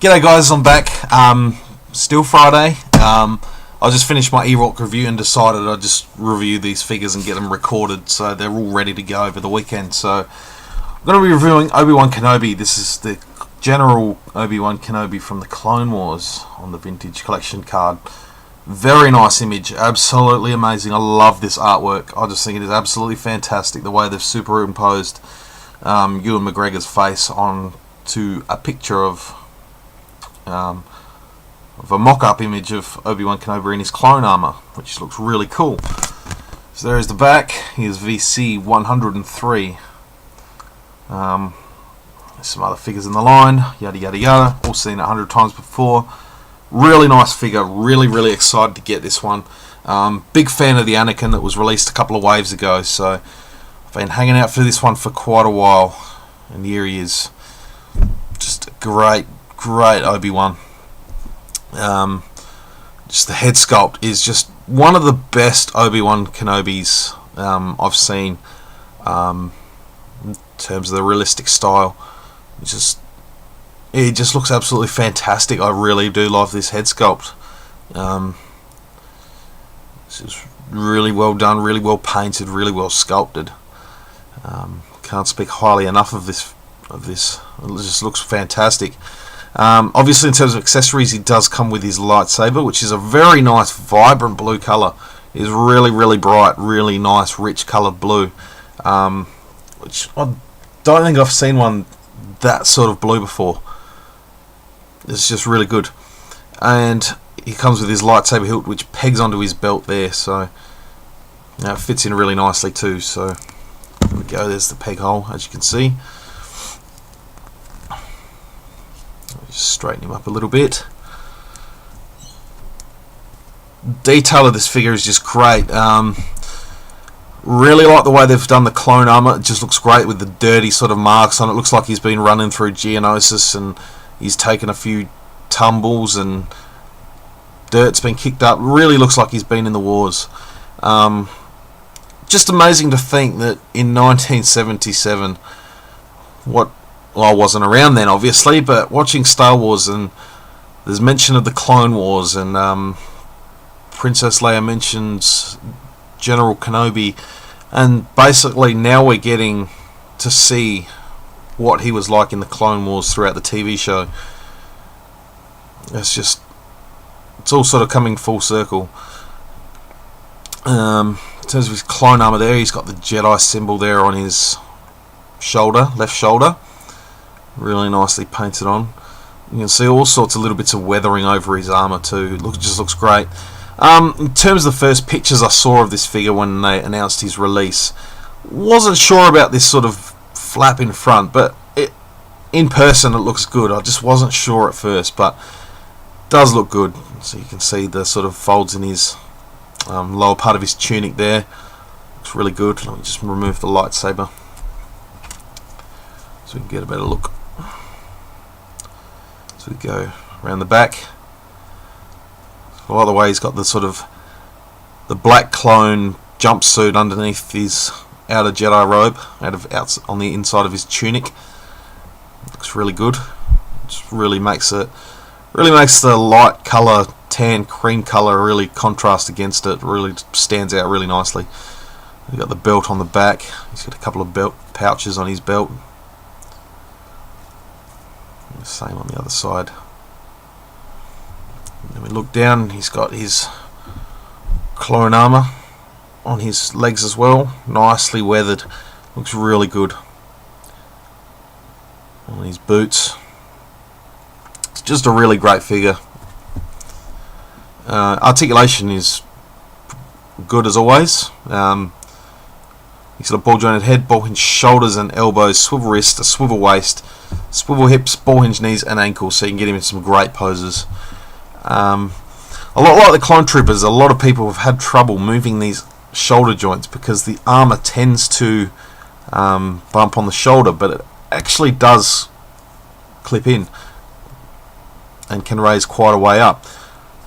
G'day guys, I'm back. Still Friday. I just finished my E-Rock review and decided I'd just review these figures and get them recorded so they're all ready to go over the weekend. So I'm going to be reviewing Obi-Wan Kenobi. This is the General Obi-Wan Kenobi from the Clone Wars on the vintage collection card. Very nice image, absolutely amazing. I love this artwork. I just think it is absolutely fantastic the way they've superimposed Ewan McGregor's face onto a picture of a mock-up image of Obi-Wan Kenobi in his clone armor, which looks really cool. So there is the back. Here's VC 103. There's some other figures in the line, yada yada yada, all seen 100 times before. Really nice figure, really excited to get this one. Big fan of the Anakin that was released a couple of waves ago, so I've been hanging out for this one for quite a while, and here he is. Just a great Obi-Wan. Just the head sculpt is just one of the best Obi-Wan Kenobis I've seen in terms of the realistic style. It just looks absolutely fantastic. I really do love this head sculpt. This is really well done, really well painted, really well sculpted. Can't speak highly enough of this. It just looks fantastic. Obviously, in terms of accessories, he does come with his lightsaber, which is a very nice, vibrant blue colour. It is really bright, really nice, rich coloured blue, which I don't think I've seen one that sort of blue before. It's just really good. And he comes with his lightsaber hilt, which pegs onto his belt there, so it fits in really nicely too. So there we go. There's the peg hole, as you can see. Just straighten him up a little bit. Detail of this figure is just great. Really like the way they've done the clone armor. It just looks great with the dirty sort of marks on it. Looks like he's been running through Geonosis and he's taken a few tumbles and dirt's been kicked up. Really looks like he's been in the wars. Just amazing to think that in 1977, well, I wasn't around then, obviously, but watching Star Wars, and there's mention of the Clone Wars, and Princess Leia mentions General Kenobi, and basically now we're getting to see what he was like in the Clone Wars throughout the TV show. It's all sort of coming full circle. In terms of his clone armor there, he's got the Jedi symbol there on his shoulder, left shoulder. Really nicely painted on. You can see all sorts of little bits of weathering over his armor too. It just looks great. In terms of the first pictures I saw of this figure when they announced his release, wasn't sure about this sort of flap in front, but in person it looks good. I just wasn't sure at first, but it does look good. So you can see the sort of folds in his lower part of his tunic there. Looks really good. Let me just remove the lightsaber so we can get a better look. So we go around the back. By the way, he's got the sort of the black clone jumpsuit underneath his outer Jedi robe, on the inside of his tunic. Looks really good. Just really makes the light colour, tan cream colour, really contrast against it. Really stands out really nicely. He's got the belt on the back. He's got a couple of belt pouches on his belt. Same on the other side. And then we look down, he's got his clone armor on his legs as well, nicely weathered. Looks really good. On his boots. It's just a really great figure. Articulation is good as always. He's got a ball jointed head, ball hinged shoulders and elbows, swivel wrist, a swivel waist, swivel hips, ball hinged knees and ankles, so you can get him in some great poses. A lot like the clone troopers, a lot of people have had trouble moving these shoulder joints because the armor tends to bump on the shoulder, but it actually does clip in and can raise quite a way up.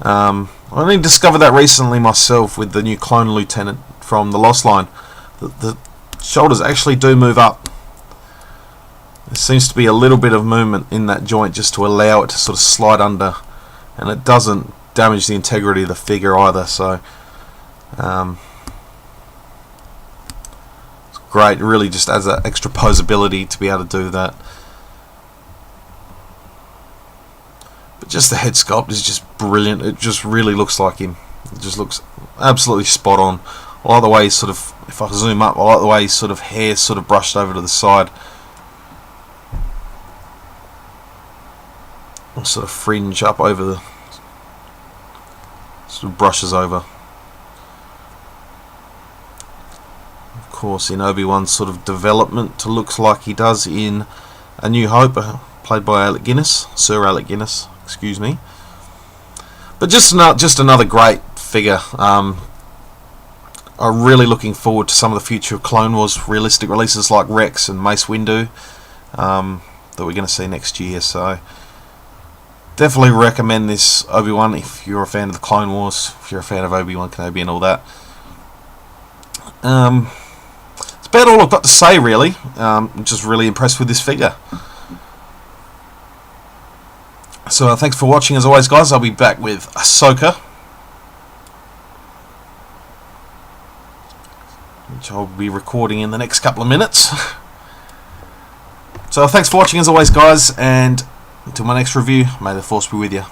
I only discovered that recently myself with the new clone lieutenant from the Lost Line. The shoulders actually do move up. There seems to be a little bit of movement in that joint just to allow it to sort of slide under, and it doesn't damage the integrity of the figure either, so it's great. It really just adds that extra posability to be able to do that. But just the head sculpt is just brilliant. It just really looks like him. It just looks absolutely spot on. I like the way he's sort of, if I zoom up, I like the way his sort of hair sort of brushed over to the side. Or sort of fringe up over the, sort of brushes over. Of course, in Obi-Wan's sort of development to look like he does in A New Hope, played by Alec Guinness, Sir Alec Guinness, excuse me. But just another great figure. I'm really looking forward to some of the future Clone Wars realistic releases like Rex and Mace Windu that we're going to see next year. So definitely recommend this Obi-Wan if you're a fan of the Clone Wars, if you're a fan of Obi-Wan Kenobi and all that. It's about all I've got to say, really. I'm just really impressed with this figure. So thanks for watching as always, guys. I'll be back with Ahsoka, which I'll be recording in the next couple of minutes. So thanks for watching as always, guys, and until my next review, may the Force be with you.